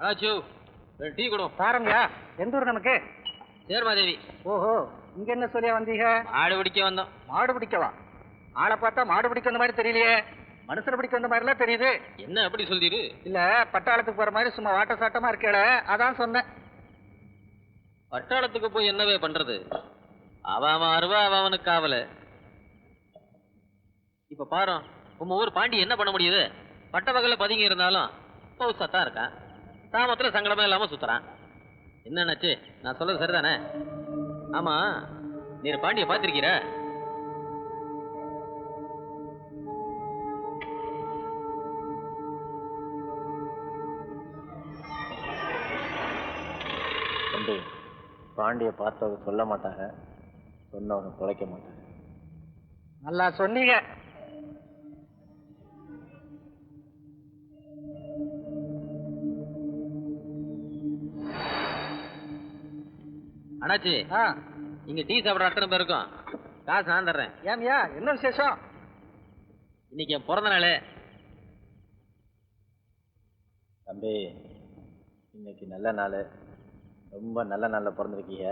Raju tea கொடு. பாருங்கயா, எந்த ஊர் நமக்கு? சேர்மாதேவி. ஓஹோ, இங்க என்ன சொல்லியா வந்தீங்க? மாடு பிடிக்க வந்தோம். மாடு பிடிக்கவா? ஆளை பார்த்தா மாடு பிடிக்க வந்த மாதிரி தெரியலையே, மனுஷனை பிடிக்க வந்த மாதிரிலாம் தெரியுது. என்ன அப்படி சொல்லிரு? இல்ல, பட்டாளத்துக்கு போற மாதிரி சும்மா வாட்ட சாட்டமா இருக்கேள, அதான் சொன்னேன். பட்டாளத்துக்கு போய் என்னவே பண்றது? அவன் அருவா அவனுக்கு ஆவல. இப்ப பாரு, உங்க ஊர் பாண்டி என்ன பண்ண முடியுது? பட்ட பகல பதுங்கி இருந்தாலும் பௌசாத்தான் இருக்கான். சாமத்துல சங்கடமே இல்லாம சுத்துறான். என்னன்னாச்சு? நான் சொல்றது சரிதானே? ஆமா, நீர் பாண்டிய பாத்திருக்கீர? தம்பி, பாண்டிய பார்த்தவங்க சொல்ல மாட்டாங்க, சொன்னவங்க தொலைக்க மாட்டாங்க. நல்லா சொன்னீங்க. அண்ணாச்சி, இங்க டீ சாப்பிட அத்தனை பேர் இருக்கும். காசு நான் தர்றேன். ஏன்யா, என்ன விசேஷம்? இன்னைக்கு என் பிறந்த நாளே. தம்பி, இன்னைக்கு நல்ல நாள், ரொம்ப நல்ல நாளில் பிறந்திருக்கீங்க.